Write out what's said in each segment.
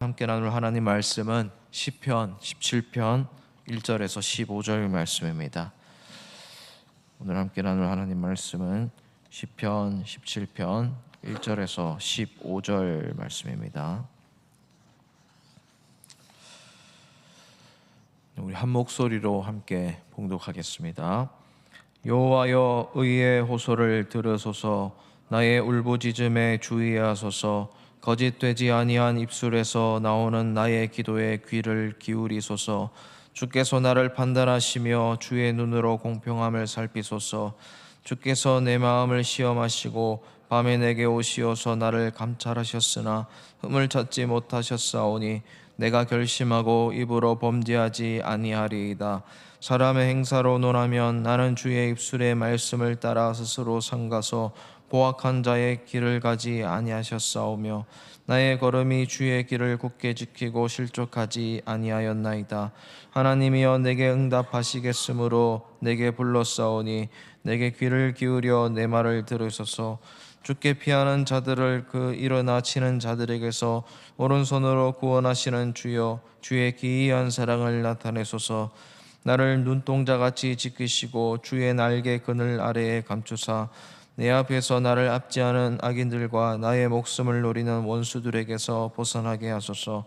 함께 나눌 하나님 말씀은 시편 17편 1절에서 15절 말씀입니다. 오늘 함께 나눌 하나님 말씀은 시편 17편 1절에서 15절 말씀입니다. 우리 한 목소리로 함께 봉독하겠습니다. 여호와여, 의의 호소를 들으소서. 나의 울부짖음에 주의하소서. 거짓되지 아니한 입술에서 나오는 나의 기도에 귀를 기울이소서. 주께서 나를 판단하시며 주의 눈으로 공평함을 살피소서. 주께서 내 마음을 시험하시고 밤에 내게 오시어서 나를 감찰하셨으나 흠을 찾지 못하셨사오니 내가 결심하고 입으로 범죄하지 아니하리이다. 사람의 행사로 논하면 나는 주의 입술의 말씀을 따라 스스로 삼가서 보악한 자의 길을 가지 아니하셨사오며 나의 걸음이 주의 길을 굳게 지키고 실족하지 아니하였나이다. 하나님이여, 내게 응답하시겠으므로 내게 불렀사오니 내게 귀를 기울여 내 말을 들으소서. 주께 피하는 자들을 그 일어나 치는 자들에게서 오른손으로 구원하시는 주여, 주의 기이한 사랑을 나타내소서. 나를 눈동자같이 지키시고 주의 날개 그늘 아래에 감추사 내 앞에서 나를 압제하는 악인들과 나의 목숨을 노리는 원수들에게서 벗어나게 하소서.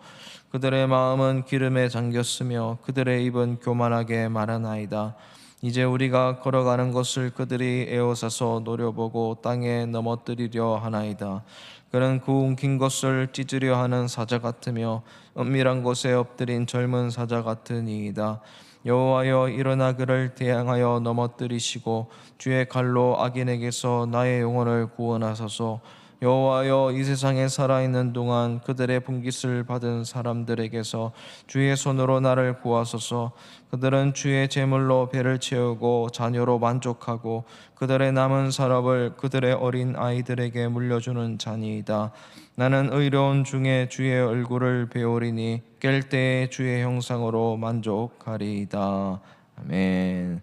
그들의 마음은 기름에 잠겼으며 그들의 입은 교만하게 말하나이다. 이제 우리가 걸어가는 것을 그들이 에워싸서 노려보고 땅에 넘어뜨리려 하나이다. 그는 그 움킨 것을 찢으려 하는 사자 같으며 은밀한 곳에 엎드린 젊은 사자 같으니이다. 여호와여, 일어나 그를 대항하여 넘어뜨리시고 주의 칼로 악인에게서 나의 영혼을 구원하소서. 여호와여, 이 세상에 살아있는 동안 그들의 분깃을 받은 사람들에게서 주의 손으로 나를 구하소서. 그들은 주의 제물로 배를 채우고 자녀로 만족하고 그들의 남은 산업을 그들의 어린 아이들에게 물려주는 자니이다. 나는 의로운 중에 주의 얼굴을 배우리니 깰 때에 주의 형상으로 만족하리이다. 아멘.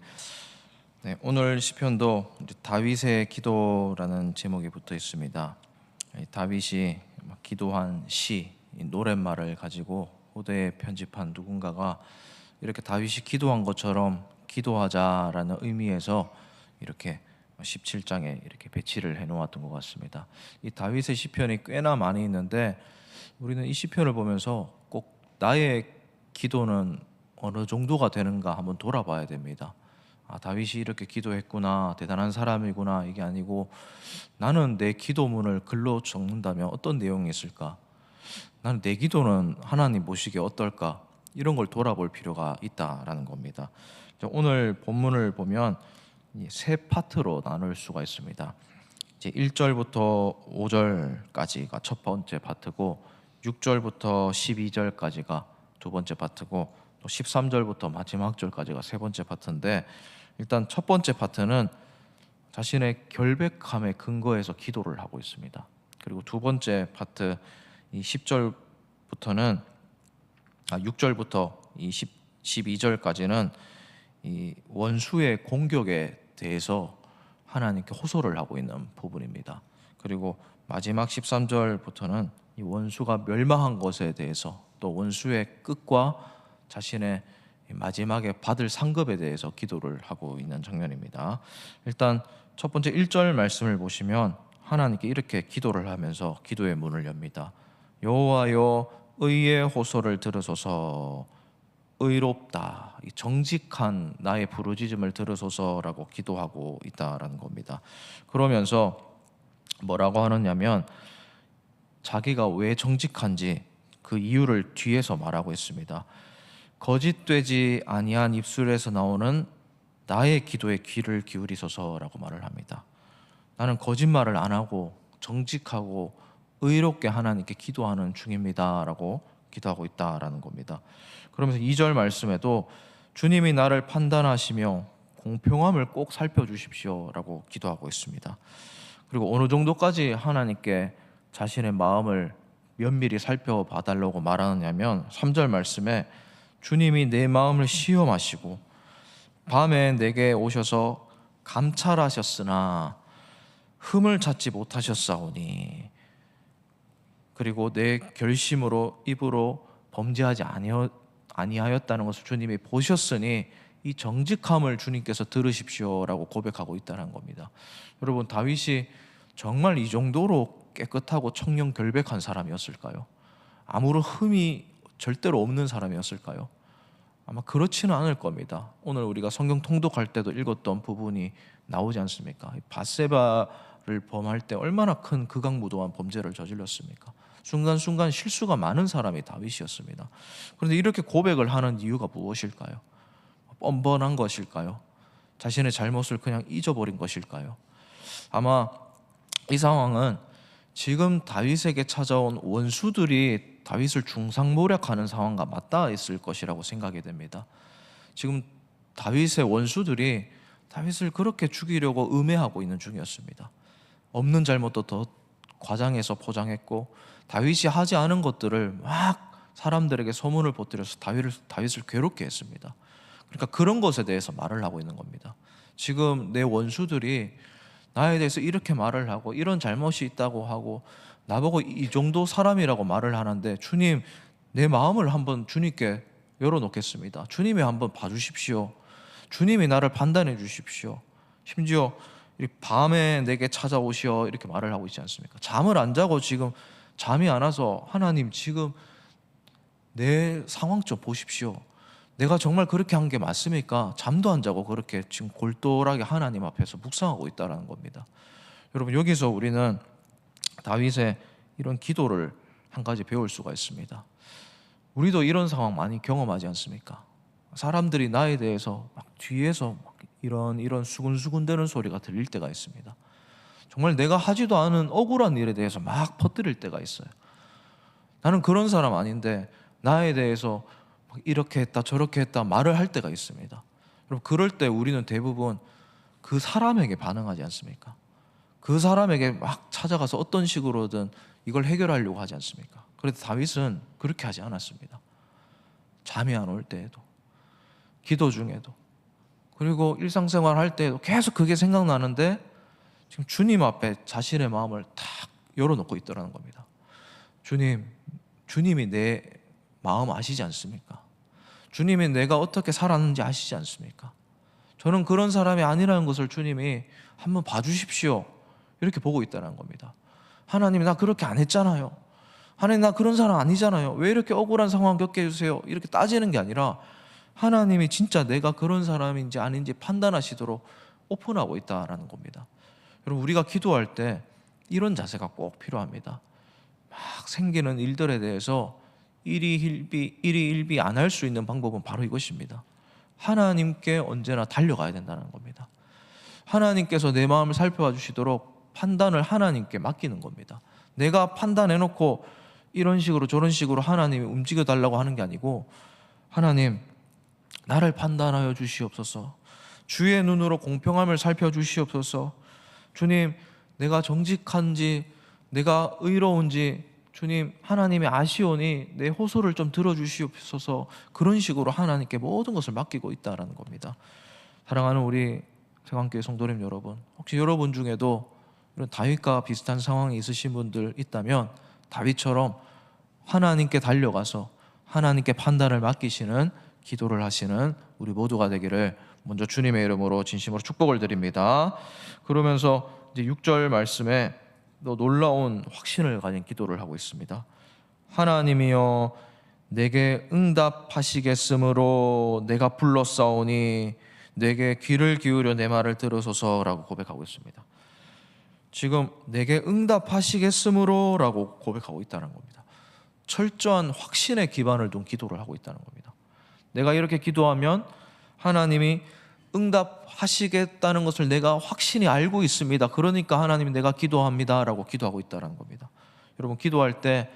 네, 오늘 시편도 다윗의 기도라는 제목이 붙어 있습니다. 다윗이 기도한 시, 노랫말을 가지고 후대에 편집한 누군가가 이렇게 다윗이 기도한 것처럼 기도하자라는 의미에서 이렇게 17장에 이렇게 배치를 해놓았던 것 같습니다. 이 다윗의 시편이 꽤나 많이 있는데 우리는 이 시편을 보면서 꼭 나의 기도는 어느 정도가 되는가 한번 돌아봐야 됩니다. 다윗이 이렇게 기도했구나, 대단한 사람이구나, 이게 아니고 나는 내 기도문을 글로 적는다면 어떤 내용이 있을까? 나는 내 기도는 하나님 보시기에 어떨까? 이런 걸 돌아볼 필요가 있다라는 겁니다. 오늘 본문을 보면 세 파트로 나눌 수가 있습니다. 이제 1절부터 5절까지가 첫 번째 파트고 6절부터 12절까지가 두 번째 파트고 또 13절부터 마지막 절까지가 세 번째 파트인데, 일단 첫 번째 파트는 자신의 결백함에 근거해서 기도를 하고 있습니다. 그리고 두 번째 파트 이 10절부터는 6절부터 12절까지는 이 원수의 공격에 대해서 하나님께 호소를 하고 있는 부분입니다. 그리고 마지막 13절부터는 이 원수가 멸망한 것에 대해서 또 원수의 끝과 자신의 마지막에 받을 상급에 대해서 기도를 하고 있는 장면입니다. 일단 첫 번째 1절 말씀을 보시면 하나님께 이렇게 기도를 하면서 기도의 문을 엽니다. 여호와여, 의의 호소를 들으소서. 의롭다, 정직한 나의 부르짖음을 들으소서라고 기도하고 있다라는 겁니다. 그러면서 뭐라고 하느냐면 자기가 왜 정직한지 그 이유를 뒤에서 말하고 있습니다. 거짓되지 아니한 입술에서 나오는 나의 기도에 귀를 기울이소서라고 말을 합니다. 나는 거짓말을 안 하고 정직하고 의롭게 하나님께 기도하는 중입니다라고 기도하고 있다라는 겁니다. 그러면서 2절 말씀에도 주님이 나를 판단하시며 공평함을 꼭 살펴주십시오라고 기도하고 있습니다. 그리고 어느 정도까지 하나님께 자신의 마음을 면밀히 살펴봐달라고 말하느냐면 3절 말씀에 주님이 내 마음을 시험하시고 밤에 내게 오셔서 감찰하셨으나 흠을 찾지 못하셨사오니, 그리고 내 결심으로 입으로 범죄하지 아니하였다는 것을 주님이 보셨으니 이 정직함을 주님께서 들으십시오라고 고백하고 있다는 겁니다. 여러분, 다윗이 정말 이 정도로 깨끗하고 청렴결백한 사람이었을까요? 아무런 흠이 절대로 없는 사람이었을까요? 아마 그렇지는 않을 겁니다. 오늘 우리가 성경 통독할 때도 읽었던 부분이 나오지 않습니까? 밧세바를 범할 때 얼마나 큰 극악무도한 범죄를 저질렀습니까? 순간순간 실수가 많은 사람이 다윗이었습니다. 그런데 이렇게 고백을 하는 이유가 무엇일까요? 뻔뻔한 것일까요? 자신의 잘못을 그냥 잊어버린 것일까요? 아마 이 상황은 지금 다윗에게 찾아온 원수들이 다윗을 중상모략하는 상황과 맞닿아 있을 것이라고 생각이 됩니다. 지금 다윗의 원수들이 다윗을 그렇게 죽이려고 음해하고 있는 중이었습니다. 없는 잘못도 더 과장해서 포장했고 다윗이 하지 않은 것들을 막 사람들에게 소문을 퍼뜨려서 다윗을 괴롭게 했습니다. 그러니까 그런 것에 대해서 말을 하고 있는 겁니다. 지금 내 원수들이 나에 대해서 이렇게 말을 하고 이런 잘못이 있다고 하고 나보고 이 정도 사람이라고 말을 하는데, 주님, 내 마음을 한번 주님께 열어놓겠습니다. 주님이 한번 봐주십시오. 주님이 나를 판단해 주십시오. 심지어 밤에 내게 찾아오시어 이렇게 말을 하고 있지 않습니까? 잠을 안 자고 지금 잠이 안 와서 하나님, 지금 내 상황 좀 보십시오. 내가 정말 그렇게 한 게 맞습니까? 잠도 안 자고 그렇게 지금 골똘하게 하나님 앞에서 묵상하고 있다는 겁니다. 여러분, 여기서 우리는 다윗의 이런 기도를 한 가지 배울 수가 있습니다. 우리도 이런 상황 많이 경험하지 않습니까? 사람들이 나에 대해서 막 뒤에서 막 이런 수근수근대는 소리가 들릴 때가 있습니다. 정말 내가 하지도 않은 억울한 일에 대해서 막 퍼뜨릴 때가 있어요. 나는 그런 사람 아닌데 나에 대해서 이렇게 했다 저렇게 했다 말을 할 때가 있습니다. 여러분, 그럴 때 우리는 대부분 그 사람에게 반응하지 않습니까? 그 사람에게 막 찾아가서 어떤 식으로든 이걸 해결하려고 하지 않습니까? 그런데 다윗은 그렇게 하지 않았습니다. 잠이 안 올 때에도, 기도 중에도, 그리고 일상생활 할 때에도 계속 그게 생각나는데 지금 주님 앞에 자신의 마음을 탁 열어놓고 있더라는 겁니다. 주님이 내 마음 아시지 않습니까? 주님이 내가 어떻게 살았는지 아시지 않습니까? 저는 그런 사람이 아니라는 것을 주님이 한번 봐주십시오. 이렇게 보고 있다는 겁니다. 하나님, 나 그렇게 안 했잖아요. 하나님, 나 그런 사람 아니잖아요. 왜 이렇게 억울한 상황 겪게 해주세요? 이렇게 따지는 게 아니라 하나님이 진짜 내가 그런 사람인지 아닌지 판단하시도록 오픈하고 있다는 겁니다. 여러분, 우리가 기도할 때 이런 자세가 꼭 필요합니다. 막 생기는 일들에 대해서 일희일비 안 할 수 있는 방법은 바로 이것입니다. 하나님께 언제나 달려가야 된다는 겁니다. 하나님께서 내 마음을 살펴봐 주시도록 판단을 하나님께 맡기는 겁니다. 내가 판단해놓고 이런 식으로 저런 식으로 하나님이 움직여 달라고 하는 게 아니고, 하나님, 나를 판단하여 주시옵소서. 주의 눈으로 공평함을 살펴주시옵소서. 주님, 내가 정직한지 내가 의로운지 주님, 하나님이 아시오니 내 호소를 좀 들어주시옵소서. 그런 식으로 하나님께 모든 것을 맡기고 있다는 겁니다. 사랑하는 우리 세관교회 성도님 여러분, 혹시 여러분 중에도 이런 다윗과 비슷한 상황이 있으신 분들 있다면 다윗처럼 하나님께 달려가서 하나님께 판단을 맡기시는 기도를 하시는 우리 모두가 되기를 먼저 주님의 이름으로 진심으로 축복을 드립니다. 그러면서 이제 6절 말씀에 또 놀라운 확신을 가진 기도를 하고 있습니다. 하나님이여, 내게 응답하시겠으므로 내가 불렀사오니 내게 귀를 기울여 내 말을 들으소서라고 고백하고 있습니다. 지금 내게 응답하시겠으므로 라고 고백하고 있다는 겁니다. 철저한 확신의 기반을 둔 기도를 하고 있다는 겁니다. 내가 이렇게 기도하면 하나님이 응답하시겠다는 것을 내가 확신히 알고 있습니다. 그러니까 하나님, 내가 기도합니다 라고 기도하고 있다는 겁니다. 여러분, 기도할 때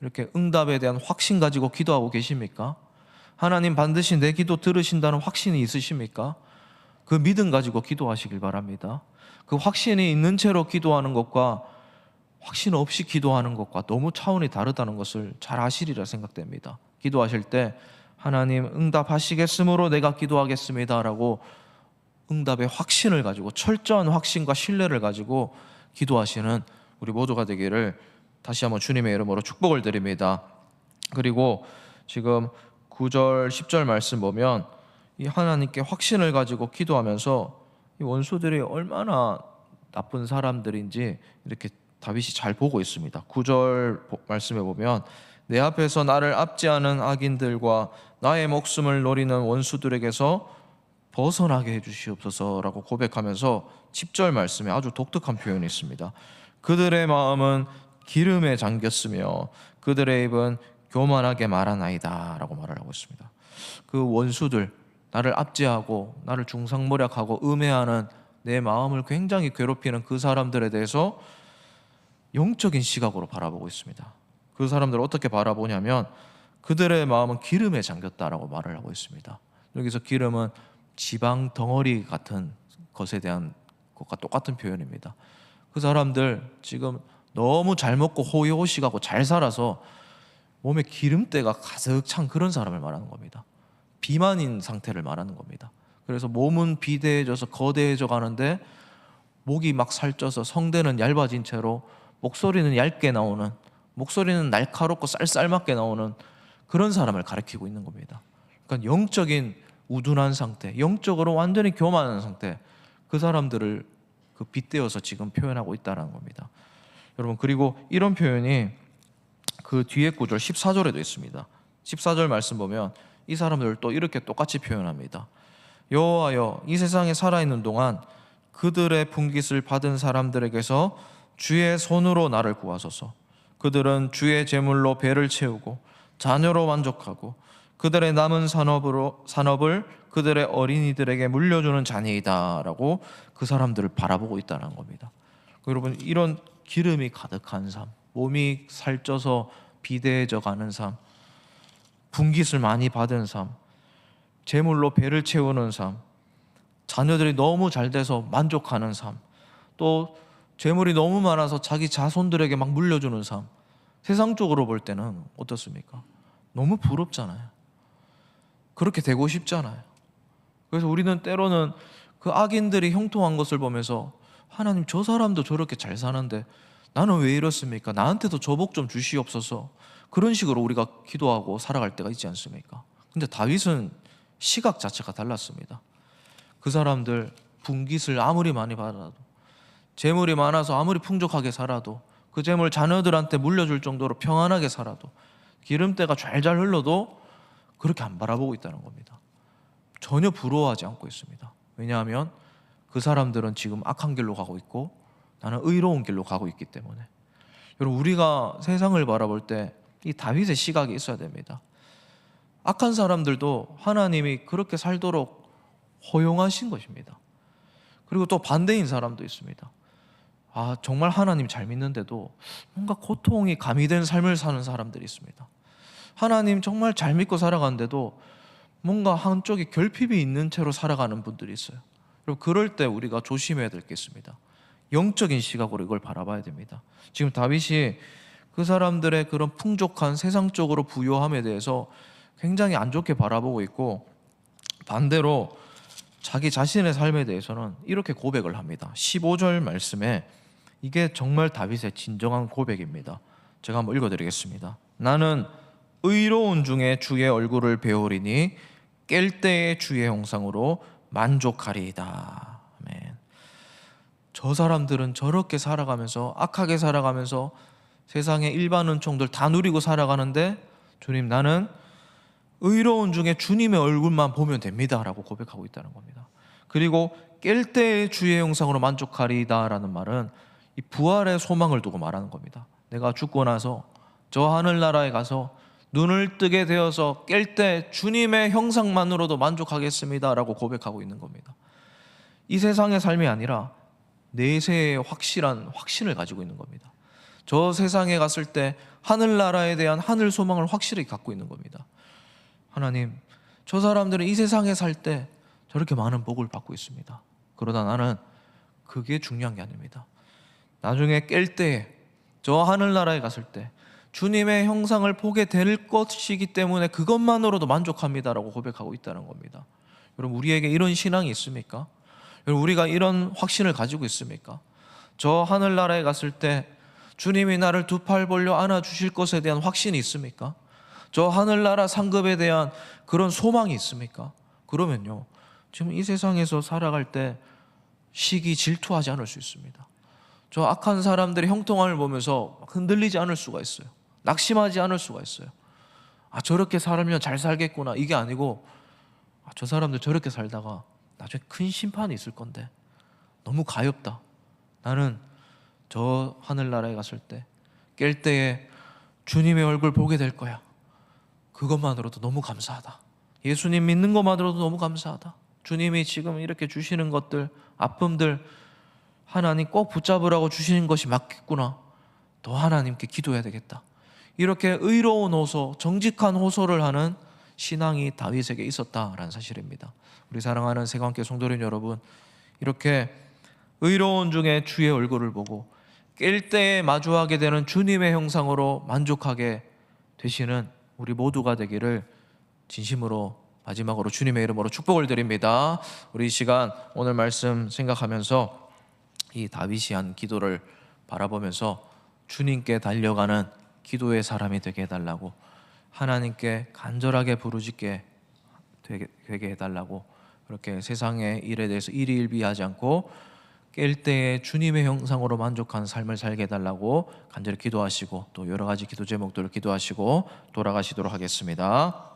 이렇게 응답에 대한 확신 가지고 기도하고 계십니까? 하나님 반드시 내 기도 들으신다는 확신이 있으십니까? 그 믿음 가지고 기도하시길 바랍니다. 그 확신이 있는 채로 기도하는 것과 확신 없이 기도하는 것과 너무 차원이 다르다는 것을 잘 아시리라 생각됩니다. 기도하실 때 하나님, 응답하시겠으므로 내가 기도하겠습니다 라고 응답의 확신을 가지고, 철저한 확신과 신뢰를 가지고 기도하시는 우리 모두가 되기를 다시 한번 주님의 이름으로 축복을 드립니다. 그리고 지금 9절 10절 말씀 보면 이 하나님께 확신을 가지고 기도하면서 이 원수들이 얼마나 나쁜 사람들인지 이렇게 다윗이 잘 보고 있습니다. 9절 말씀에 보면 내 앞에서 나를 압제하는 악인들과 나의 목숨을 노리는 원수들에게서 벗어나게 해주시옵소서라고 고백하면서 10절 말씀에 아주 독특한 표현이 있습니다. 그들의 마음은 기름에 잠겼으며 그들의 입은 교만하게 말하나이다 라고 말을 하고 있습니다. 그 원수들, 나를 압제하고 나를 중상모략하고 음해하는 내 마음을 굉장히 괴롭히는 그 사람들에 대해서 영적인 시각으로 바라보고 있습니다. 그 사람들을 어떻게 바라보냐면 그들의 마음은 기름에 잠겼다라고 말을 하고 있습니다. 여기서 기름은 지방 덩어리 같은 것에 대한 것과 똑같은 표현입니다. 그 사람들 지금 너무 잘 먹고 호의호식하고 잘 살아서 몸에 기름때가 가득 찬 그런 사람을 말하는 겁니다. 비만인 상태를 말하는 겁니다. 그래서 몸은 비대해져서 거대해져 가는데 목이 막 살쪄서 성대는 얇아진 채로 목소리는 얇게 나오는, 목소리는 날카롭고 쌀쌀맞게 나오는 그런 사람을 가리키고 있는 겁니다. 그러니까 영적인 우둔한 상태, 영적으로 완전히 교만한 상태, 그 사람들을 그 빗대어서 지금 표현하고 있다는 겁니다. 여러분, 그리고 이런 표현이 그 뒤에 구절 14절에도 있습니다. 14절 말씀 보면 이 사람들을 또 이렇게 똑같이 표현합니다. 여호와여, 이 세상에 살아있는 동안 그들의 분깃을 받은 사람들에게서 주의 손으로 나를 구하소서. 그들은 주의 제물로 배를 채우고 자녀로 만족하고 그들의 남은 산업을 그들의 어린이들에게 물려주는 자녀이다 라고 그 사람들을 바라보고 있다는 겁니다. 여러분, 이런 기름이 가득한 삶, 몸이 살쪄서 비대해져 가는 삶, 분깃을 많이 받은 삶, 제물로 배를 채우는 삶, 자녀들이 너무 잘 돼서 만족하는 삶, 또 재물이 너무 많아서 자기 자손들에게 막 물려주는 삶, 세상적으로 볼 때는 어떻습니까? 너무 부럽잖아요. 그렇게 되고 싶잖아요. 그래서 우리는 때로는 그 악인들이 형통한 것을 보면서 하나님, 저 사람도 저렇게 잘 사는데 나는 왜 이렇습니까? 나한테도 저 복 좀 주시옵소서. 그런 식으로 우리가 기도하고 살아갈 때가 있지 않습니까? 근데 다윗은 시각 자체가 달랐습니다. 그 사람들 분깃을 아무리 많이 받아도, 재물이 많아서 아무리 풍족하게 살아도, 그 재물 자녀들한테 물려줄 정도로 평안하게 살아도, 기름때가 좔좔 흘러도 그렇게 안 바라보고 있다는 겁니다. 전혀 부러워하지 않고 있습니다. 왜냐하면 그 사람들은 지금 악한 길로 가고 있고 나는 의로운 길로 가고 있기 때문에. 여러분, 우리가 세상을 바라볼 때 이 다윗의 시각이 있어야 됩니다. 악한 사람들도 하나님이 그렇게 살도록 허용하신 것입니다. 그리고 또 반대인 사람도 있습니다. 정말 하나님 잘 믿는데도 뭔가 고통이 가미된 삶을 사는 사람들이 있습니다. 하나님 정말 잘 믿고 살아가는데도 뭔가 한쪽에 결핍이 있는 채로 살아가는 분들이 있어요. 그리고 그럴 때 우리가 조심해야 될 게 있습니다. 영적인 시각으로 이걸 바라봐야 됩니다. 지금 다윗이 그 사람들의 그런 풍족한 세상적으로 부요함에 대해서 굉장히 안 좋게 바라보고 있고, 반대로 자기 자신의 삶에 대해서는 이렇게 고백을 합니다. 15절 말씀에 이게 정말 다윗의 진정한 고백입니다. 제가 한번 읽어드리겠습니다. 나는 의로운 중에 주의 얼굴을 배우리니 깰 때의 주의 형상으로 만족하리이다. 아멘. 저 사람들은 저렇게 살아가면서, 악하게 살아가면서 세상의 일반 은총들 다 누리고 살아가는데, 주님, 나는 의로운 중에 주님의 얼굴만 보면 됩니다 라고 고백하고 있다는 겁니다. 그리고 깰 때의 주의 형상으로 만족하리이다 라는 말은 이 부활의 소망을 두고 말하는 겁니다. 내가 죽고 나서 저 하늘나라에 가서 눈을 뜨게 되어서 깰 때 주님의 형상만으로도 만족하겠습니다 라고 고백하고 있는 겁니다. 이 세상의 삶이 아니라 내세의 확실한 확신을 가지고 있는 겁니다. 저 세상에 갔을 때 하늘나라에 대한 하늘 소망을 확실히 갖고 있는 겁니다. 하나님, 저 사람들은 이 세상에 살 때 저렇게 많은 복을 받고 있습니다. 그러나 나는 그게 중요한 게 아닙니다. 나중에 깰 때에, 저 하늘나라에 갔을 때 주님의 형상을 보게 될 것이기 때문에 그것만으로도 만족합니다라고 고백하고 있다는 겁니다. 여러분, 우리에게 이런 신앙이 있습니까? 여러분, 우리가 이런 확신을 가지고 있습니까? 저 하늘나라에 갔을 때 주님이 나를 두 팔 벌려 안아주실 것에 대한 확신이 있습니까? 저 하늘나라 상급에 대한 그런 소망이 있습니까? 그러면요, 지금 이 세상에서 살아갈 때 시기 질투하지 않을 수 있습니다. 저 악한 사람들의 형통함을 보면서 흔들리지 않을 수가 있어요. 낙심하지 않을 수가 있어요. 저렇게 살면 잘 살겠구나, 이게 아니고 저 사람들 저렇게 살다가 나중에 큰 심판이 있을 건데 너무 가엾다. 나는 저 하늘나라에 갔을 때 깰 때에 주님의 얼굴 보게 될 거야. 그것만으로도 너무 감사하다. 예수님 믿는 것만으로도 너무 감사하다. 주님이 지금 이렇게 주시는 것들, 아픔들 하나님 꼭 붙잡으라고 주시는 것이 맞겠구나. 더 하나님께 기도해야 되겠다. 이렇게 의로운 호소, 정직한 호소를 하는 신앙이 다윗에게 있었다라는 사실입니다. 우리 사랑하는 새감교 성도님 여러분, 이렇게 의로운 중에 주의 얼굴을 보고 깰 때에 마주하게 되는 주님의 형상으로 만족하게 되시는 우리 모두가 되기를 진심으로 마지막으로 주님의 이름으로 축복을 드립니다. 우리 이 시간 오늘 말씀 생각하면서 이 다윗이 한 기도를 바라보면서 주님께 달려가는 기도의 사람이 되게 해달라고, 하나님께 간절하게 부르짖게 되게 해달라고, 그렇게 세상의 일에 대해서 일희일비하지 않고 깰 때에 주님의 형상으로 만족한 삶을 살게 해달라고 간절히 기도하시고, 또 여러 가지 기도 제목들을 기도하시고 돌아가시도록 하겠습니다.